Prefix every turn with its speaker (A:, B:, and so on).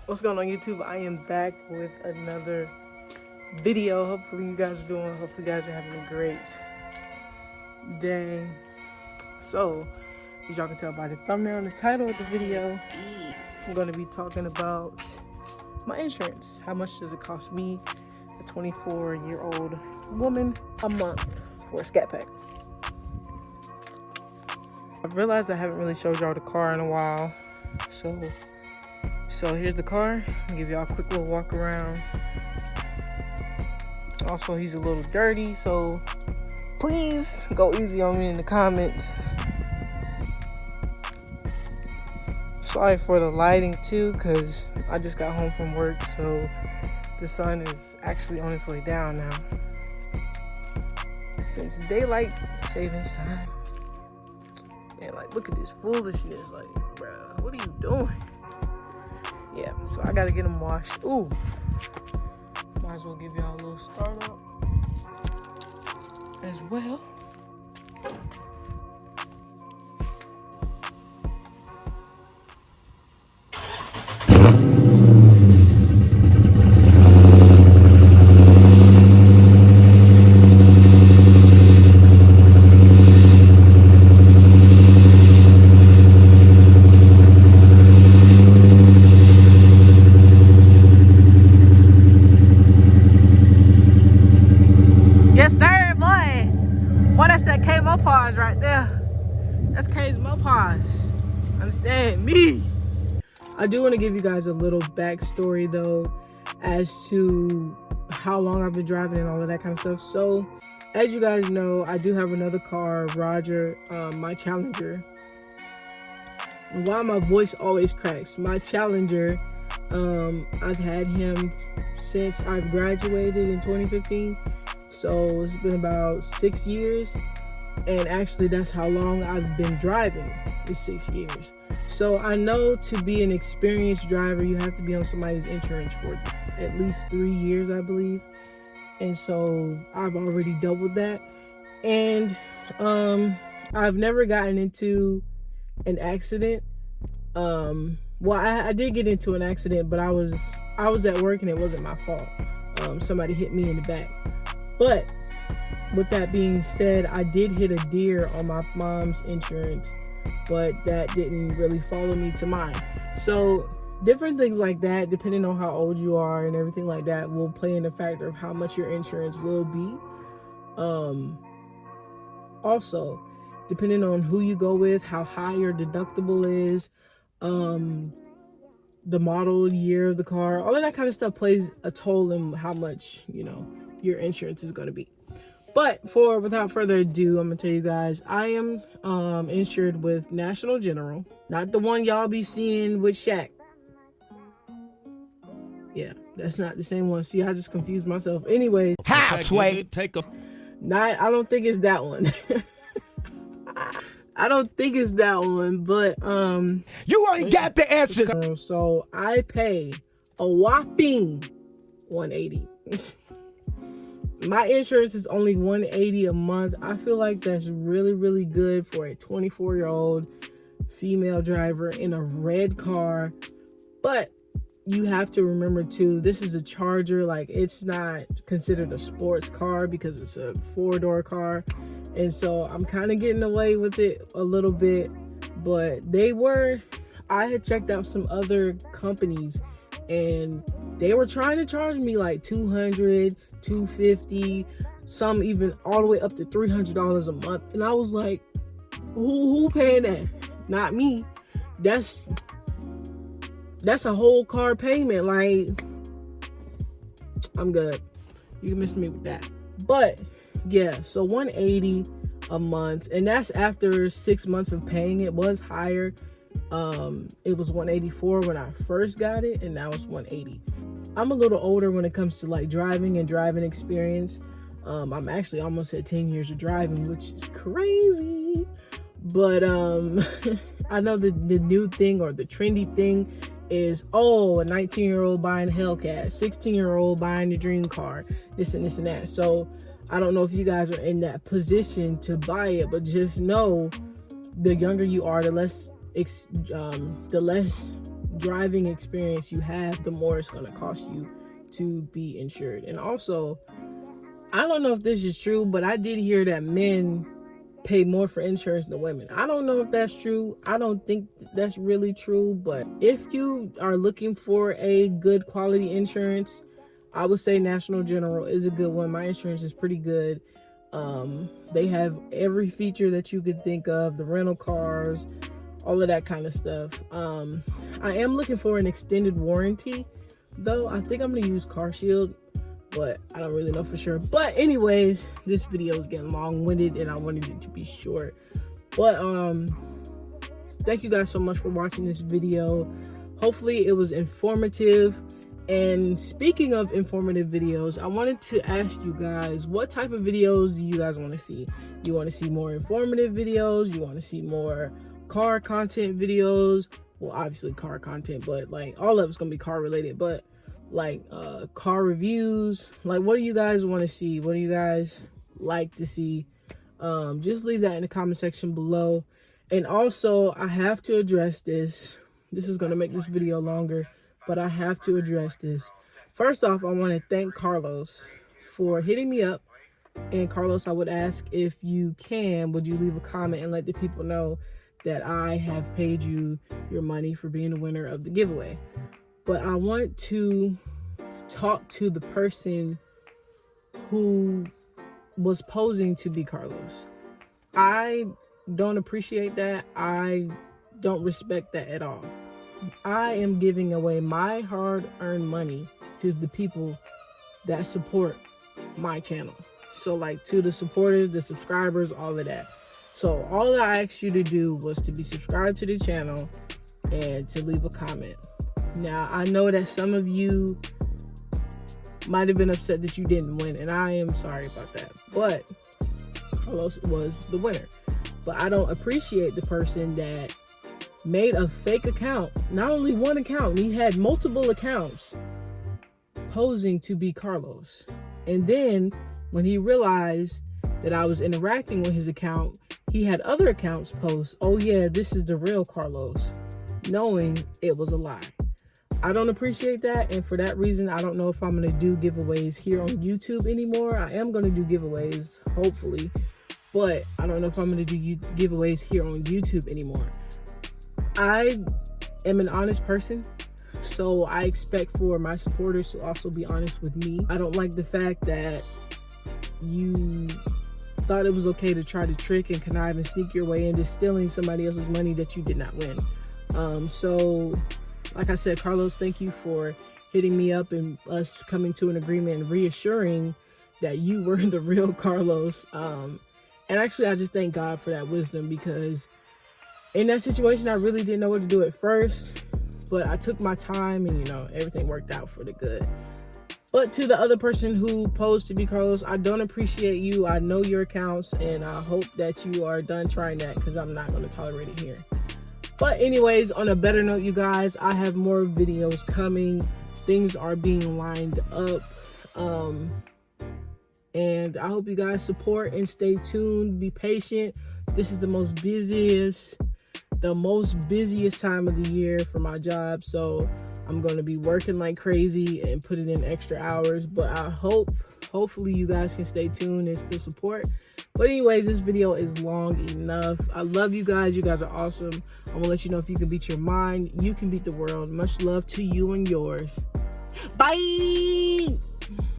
A: What's going on, YouTube? I am back with another video. Hopefully you guys are doing, hopefully you guys are having a great day. So, as y'all can tell by the thumbnail and the title of the video, I'm going to be talking about my insurance. How much does it cost me, a 24-year-old woman, a month for a SCATPACK? I've realized I haven't really showed y'all the car in a while, so here's the car. I'll give y'all a quick little walk around. Also, he's a little dirty, so please go easy on me in the comments. Sorry for the lighting too, because I just got home from work, so the sun is actually on its way down now. Since daylight savings time. Man, like, look at this foolishness. Like, bruh, what are you doing? Yeah, so I gotta get them washed. Ooh, might as well give y'all a little startup as well. Yes, sir, boy. Boy, that's that K Mopars right there. That's K's Mopars. Understand me? I do want to give you guys a little backstory, though, as to how long I've been driving and all of that kind of stuff. So, as you guys know, I do have another car, Roger, my Challenger. And why my voice always cracks. My Challenger, I've had him since I've graduated in 2015. So it's been about 6 years, and actually that's how long I've been driving, is 6 years. So I know to be an experienced driver, you have to be on somebody's insurance for at least 3 years, I believe. And so I've already doubled that. And I've never gotten into an accident. Well, I did get into an accident, but I was at work and it wasn't my fault. Somebody hit me in the back. But with that being said, I did hit a deer on my mom's insurance, but that didn't really follow me to mine. So different things like that, depending on how old you are and everything like that, will play in the factor of how much your insurance will be. Also, depending on who you go with, how high your deductible is, the model year of the car, all of that kind of stuff plays a toll in how much, your insurance is going to be. But without further ado, I'm gonna tell you guys, I am insured with National General, not the one y'all be seeing with Shaq. Yeah, that's not the same one. See, I just confused myself. Anyway,
B: I
A: don't think it's that one. I don't think it's that one, but
B: you ain't got the answer.
A: So I pay a whopping $180. My insurance is only $180 a month. I feel like that's really, really good for a 24-year-old female driver in a red car. But you have to remember too, this is a Charger. Like, it's not considered a sports car because it's a 4-door car. And so I'm kind of getting away with it a little bit. But I had checked out some other companies and they were trying to charge me like $200, $250, some even all the way up to $300 a month. And I was like, who paying that? Not me. That's a whole car payment. Like, I'm good. You can miss me with that. But yeah, so $180 a month, and that's after 6 months of paying. It was higher. It was $184 when I first got it, and now it's $180. I'm a little older when it comes to like driving and driving experience. I'm actually almost at 10 years of driving, which is crazy. But I know the new thing or the trendy thing is, a 19-year-old buying a HELLCAT, 16-year-old buying the dream car, this and this and that. So I don't know if you guys are in that position to buy it, but just know the younger you are, the less driving experience you have, the more it's going to cost you to be insured. And also, I don't know if this is true, but I did hear that men pay more for insurance than women. I don't know if that's true. I don't think that's really true, but if you are looking for a good quality insurance, I would say National General is a good one. My insurance is pretty good. They have every feature that you could think of, the rental cars, all of that kind of stuff. I am looking for an extended warranty though. I think I'm gonna use Car Shield, but I don't really know for sure. But anyways, this video is getting long-winded and I wanted it to be short. But thank you guys so much for watching this video. Hopefully it was informative. And speaking of informative videos, I wanted to ask you guys, what type of videos do you guys want to see? You want to see more informative videos? You want to see more car content videos? Well, obviously car content, but like all of it's gonna be car related, but like car reviews. Like, what do you guys want to see? What do you guys like to see? Just leave that in the comment section below. And also, I have to address this. This is gonna make this video longer, but I have to address this. First off, I want to thank Carlos for hitting me up. And Carlos, I would ask, if you can, would you leave a comment and let the people know that I have paid you your money for being the winner of the giveaway. But I want to talk to the person who was posing to be Carlos. I don't appreciate that. I don't respect that at all. I am giving away my hard-earned money to the people that support my channel. So like, to the supporters, the subscribers, all of that. So all that I asked you to do was to be subscribed to the channel and to leave a comment. Now, I know that some of you might have been upset that you didn't win, and I am sorry about that. But Carlos was the winner. But I don't appreciate the person that made a fake account. Not only one account, he had multiple accounts posing to be Carlos. And then when he realized that I was interacting with his account, he had other accounts post, "Oh yeah, this is the real Carlos," knowing it was a lie. I don't appreciate that, and for that reason, I don't know if I'm going to do giveaways here on YouTube anymore. I am going to do giveaways, hopefully, but I don't know if I'm going to do giveaways here on YouTube anymore. I am an honest person, so I expect for my supporters to also be honest with me. I don't like the fact that you thought it was okay to try to trick and connive and sneak your way into stealing somebody else's money that you did not win. So like I said, Carlos, thank you for hitting me up and us coming to an agreement and reassuring that you were the real Carlos. And actually, I just thank God for that wisdom, because in that situation, I really didn't know what to do at first, but I took my time and, you know, everything worked out for the good. But to the other person who posed to be Carlos, I don't appreciate you. I know your accounts, and I hope that you are done trying that, because I'm not going to tolerate it here. But anyways, on a better note, you guys, I have more videos coming. Things are being lined up. And I hope you guys support and stay tuned. Be patient. This is the most busiest time of the year for my job. So I'm going to be working like crazy and putting in extra hours. But I hopefully you guys can stay tuned and still support. But anyways, this video is long enough. I love you guys. You guys are awesome. I'm going to let you know, if you can beat your mind, you can beat the world. Much love to you and yours. Bye.